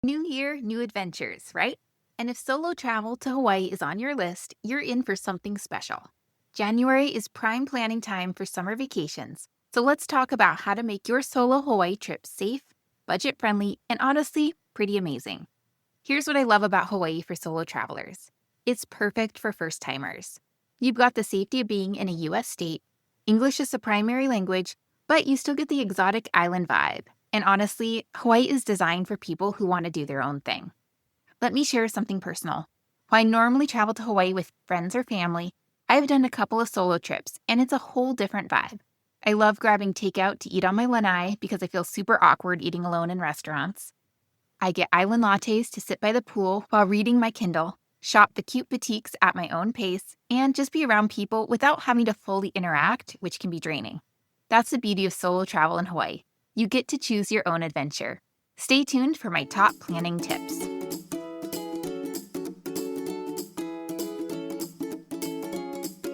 New year, new adventures, right? And if solo travel to Hawaii is on your list, you're in for something special. January is prime planning time for summer vacations, so let's talk about how to make your solo Hawaii trip safe, budget friendly, and honestly, pretty amazing. Here's what I love about Hawaii for solo travelers. It's perfect for first timers. You've got the safety of being in a US state, English is the primary language, but you still get the exotic island vibe. And honestly, Hawaii is designed for people who want to do their own thing. Let me share something personal. While I normally travel to Hawaii with friends or family, I've done a couple of solo trips, and it's a whole different vibe. I love grabbing takeout to eat on my lanai because I feel super awkward eating alone in restaurants. I get island lattes to sit by the pool while reading my Kindle, shop the cute boutiques at my own pace, and just be around people without having to fully interact, which can be draining. That's the beauty of solo travel in Hawaii. You get to choose your own adventure. Stay tuned for my top planning tips.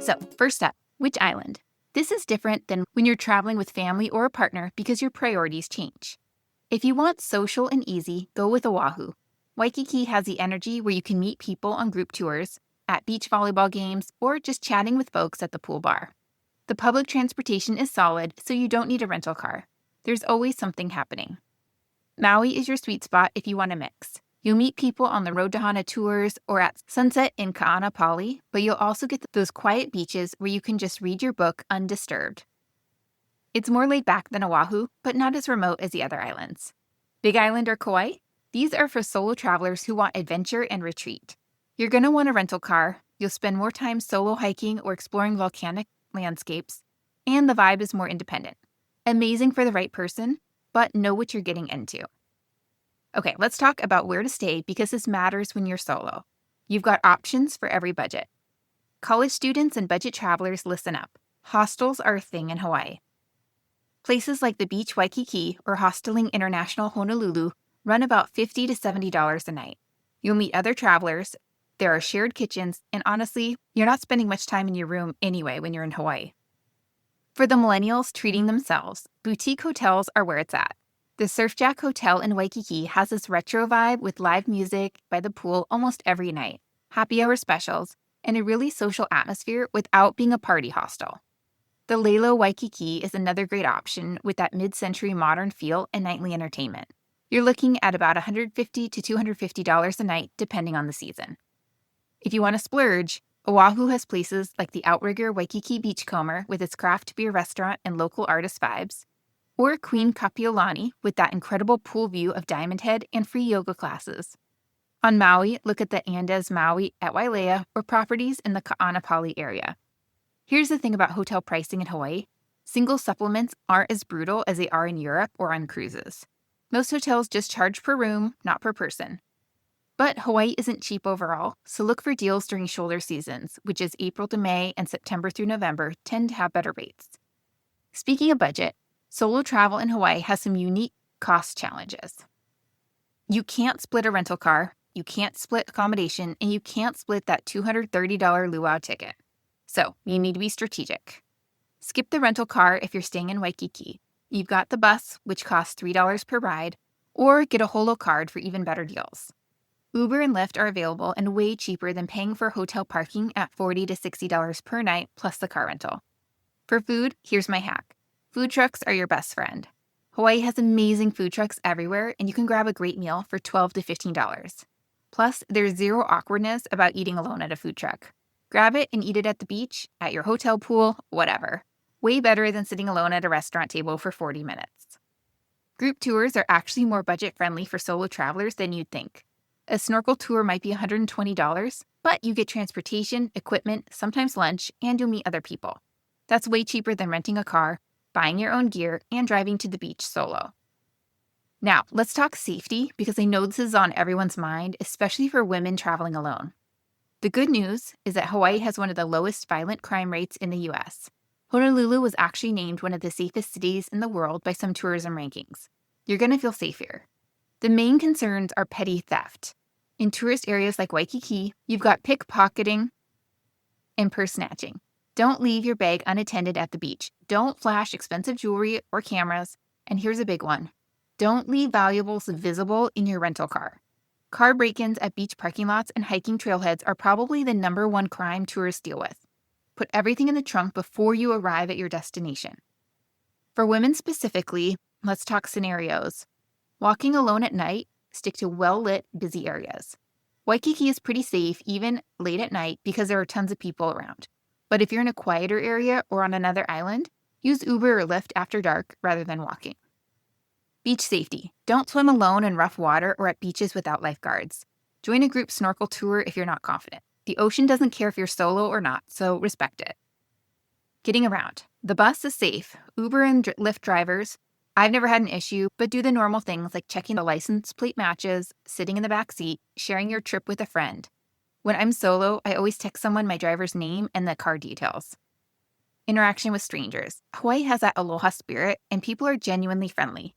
So, first up, which island? This is different than when you're traveling with family or a partner because your priorities change. If you want social and easy, go with Oahu. Waikiki has the energy where you can meet people on group tours, at beach volleyball games, or just chatting with folks at the pool bar. The public transportation is solid, so you don't need a rental car. There's always something happening. Maui is your sweet spot if you want to mix. You'll meet people on the Road to Hana tours or at sunset in Ka'anapali, but you'll also get those quiet beaches where you can just read your book undisturbed. It's more laid back than Oahu, but not as remote as the other islands. Big Island or Kauai? These are for solo travelers who want adventure and retreat. You're going to want a rental car, you'll spend more time solo hiking or exploring volcanic landscapes, and the vibe is more independent. Amazing for the right person, but know what you're getting into. Okay, let's talk about where to stay because this matters when you're solo. You've got options for every budget. College students and budget travelers, listen up. Hostels are a thing in Hawaii. Places like the beach Waikiki or Hosteling International Honolulu run about $50 to $70 a night. You'll meet other travelers, there are shared kitchens, and honestly, you're not spending much time in your room anyway when you're in Hawaii. For the millennials treating themselves, boutique hotels are where it's at. The Surfjack Hotel in Waikiki has this retro vibe with live music by the pool almost every night, happy hour specials, and a really social atmosphere without being a party hostel. The Lelo Waikiki is another great option with that mid-century modern feel and nightly entertainment. You're looking at about $150 to $250 a night depending on the season. If you want to splurge, Oahu has places like the Outrigger Waikiki Beachcomber with its craft beer restaurant and local artist vibes, or Queen Kapiolani with that incredible pool view of Diamond Head and free yoga classes. On Maui, look at the Andes Maui at Wailea or properties in the Ka'anapali area. Here's the thing about hotel pricing in Hawaii. Single supplements aren't as brutal as they are in Europe or on cruises. Most hotels just charge per room, not per person. But Hawaii isn't cheap overall, so look for deals during shoulder seasons, which is April to May and September through November, tend to have better rates. Speaking of budget, solo travel in Hawaii has some unique cost challenges. You can't split a rental car, you can't split accommodation, and you can't split that $230 luau ticket. So you need to be strategic. Skip the rental car if you're staying in Waikiki. You've got the bus, which costs $3 per ride, or get a holo card for even better deals. Uber and Lyft are available and way cheaper than paying for hotel parking at $40 to $60 per night plus the car rental. For food, here's my hack. Food trucks are your best friend. Hawaii has amazing food trucks everywhere, and you can grab a great meal for $12 to $15. Plus, there's zero awkwardness about eating alone at a food truck. Grab it and eat it at the beach, at your hotel pool, whatever. Way better than sitting alone at a restaurant table for 40 minutes. Group tours are actually more budget-friendly for solo travelers than you'd think. A snorkel tour might be $120, but you get transportation, equipment, sometimes lunch, and you'll meet other people. That's way cheaper than renting a car, buying your own gear, and driving to the beach solo. Now, let's talk safety because I know this is on everyone's mind, especially for women traveling alone. The good news is that Hawaii has one of the lowest violent crime rates in the US. Honolulu was actually named one of the safest cities in the world by some tourism rankings. You're going to feel safe here. The main concerns are petty theft. In tourist areas like Waikiki, you've got pickpocketing and purse snatching. Don't leave your bag unattended at the beach. Don't flash expensive jewelry or cameras. And here's a big one. Don't leave valuables visible in your rental car. Car break-ins at beach parking lots and hiking trailheads are probably the #1 crime tourists deal with. Put everything in the trunk before you arrive at your destination. For women specifically, let's talk scenarios. Walking alone at night, stick to well-lit, busy areas. Waikiki is pretty safe even late at night because there are tons of people around. But if you're in a quieter area or on another island, use Uber or Lyft after dark rather than walking. Beach safety. Don't swim alone in rough water or at beaches without lifeguards. Join a group snorkel tour if you're not confident. The ocean doesn't care if you're solo or not, so respect it. Getting around. The bus is safe. Uber and Lyft drivers, I've never had an issue, but do the normal things like checking the license plate matches, sitting in the back seat, sharing your trip with a friend. When I'm solo, I always text someone my driver's name and the car details. Interaction with strangers. Hawaii has that aloha spirit, and people are genuinely friendly.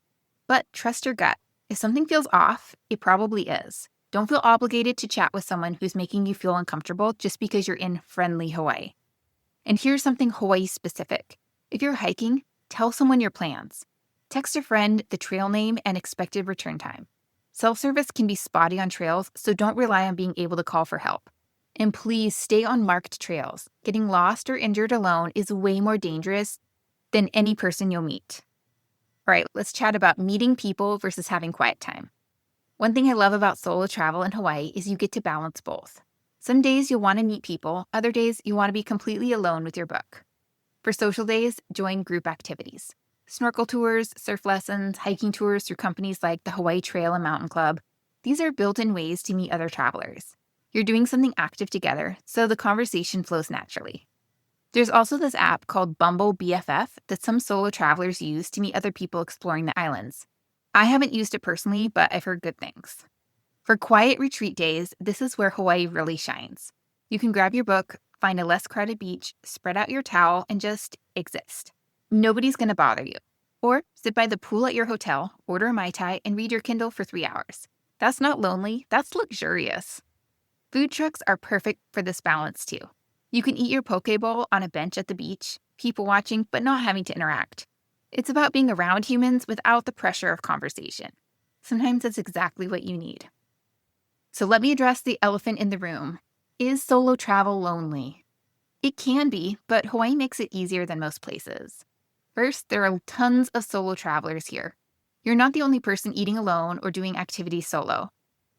But trust your gut. If something feels off, it probably is. Don't feel obligated to chat with someone who's making you feel uncomfortable just because you're in friendly Hawaii. And here's something Hawaii specific. If you're hiking, tell someone your plans. Text a friend the trail name and expected return time. Self-service can be spotty on trails, so don't rely on being able to call for help. And please stay on marked trails. Getting lost or injured alone is way more dangerous than any person you'll meet. All right, let's chat about meeting people versus having quiet time. One thing I love about solo travel in Hawaii is you get to balance both. Some days you'll want to meet people, other days you want to be completely alone with your book. For social days, join group activities. Snorkel tours, surf lessons, hiking tours through companies like the Hawaii Trail and Mountain Club. These are built-in ways to meet other travelers. You're doing something active together, so the conversation flows naturally. There's also this app called Bumble BFF that some solo travelers use to meet other people exploring the islands. I haven't used it personally, but I've heard good things. For quiet retreat days, this is where Hawaii really shines. You can grab your book, find a less crowded beach, spread out your towel, and just exist. Nobody's going to bother you. Or sit by the pool at your hotel, order a Mai Tai, and read your Kindle for 3 hours. That's not lonely, that's luxurious. Food trucks are perfect for this balance too. You can eat your poke bowl on a bench at the beach, people watching, but not having to interact. It's about being around humans without the pressure of conversation. Sometimes that's exactly what you need. So let me address the elephant in the room. Is solo travel lonely? It can be, but Hawaii makes it easier than most places. First, there are tons of solo travelers here. You're not the only person eating alone or doing activities solo.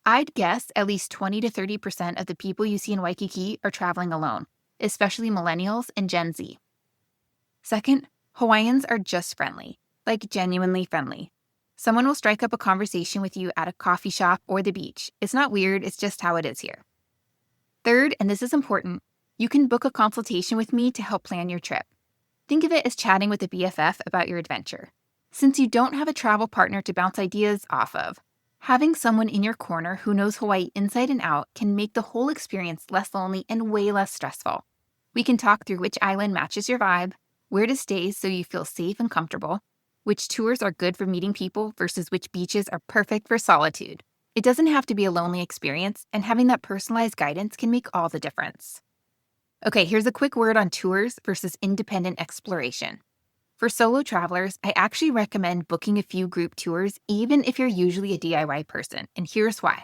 I'd guess at least 20 to 30% of the people you see in Waikiki are traveling alone, especially millennials and Gen Z. Second, Hawaiians are just friendly, like genuinely friendly. Someone will strike up a conversation with you at a coffee shop or the beach. It's not weird, it's just how it is here. Third, and this is important, you can book a consultation with me to help plan your trip. Think of it as chatting with a BFF about your adventure. Since you don't have a travel partner to bounce ideas off of, having someone in your corner who knows Hawaii inside and out can make the whole experience less lonely and way less stressful. We can talk through which island matches your vibe, where to stay so you feel safe and comfortable, which tours are good for meeting people versus which beaches are perfect for solitude. It doesn't have to be a lonely experience, and having that personalized guidance can make all the difference. Okay, here's a quick word on tours versus independent exploration. For solo travelers, I actually recommend booking a few group tours even if you're usually a DIY person, and here's why.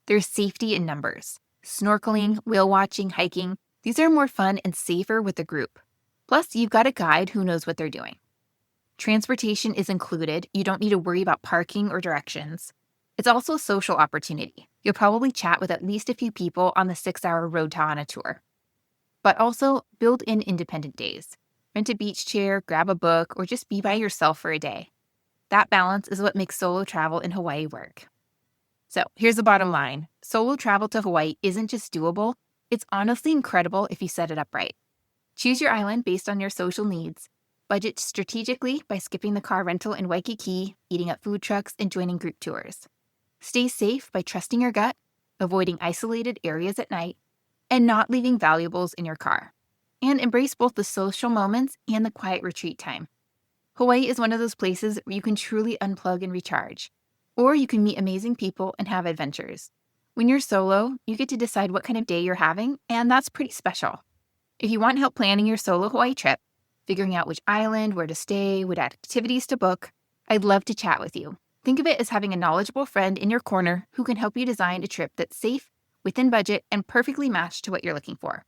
There's safety in numbers. Snorkeling, whale watching, hiking, these are more fun and safer with a group. Plus, you've got a guide who knows what they're doing. Transportation is included. You don't need to worry about parking or directions. It's also a social opportunity. You'll probably chat with at least a few people on the 6-hour road to Hana tour. But also, build in independent days. Rent a beach chair, grab a book, or just be by yourself for a day. That balance is what makes solo travel in Hawaii work. So here's the bottom line. Solo travel to Hawaii isn't just doable, it's honestly incredible if you set it up right. Choose your island based on your social needs. Budget strategically by skipping the car rental in Waikiki, eating at food trucks, and joining group tours. Stay safe by trusting your gut, avoiding isolated areas at night, and not leaving valuables in your car. And embrace both the social moments and the quiet retreat time. Hawaii is one of those places where you can truly unplug and recharge. Or you can meet amazing people and have adventures. When you're solo, you get to decide what kind of day you're having, and that's pretty special. If you want help planning your solo Hawaii trip, figuring out which island, where to stay, what activities to book, I'd love to chat with you. Think of it as having a knowledgeable friend in your corner who can help you design a trip that's safe, within budget, and perfectly matched to what you're looking for.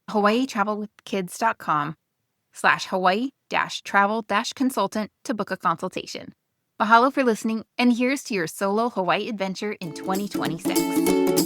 hawaiitravelwithkids.com/Hawaii-travel-consultant to book a consultation. Mahalo for listening, and here's to your solo Hawaii adventure in 2026.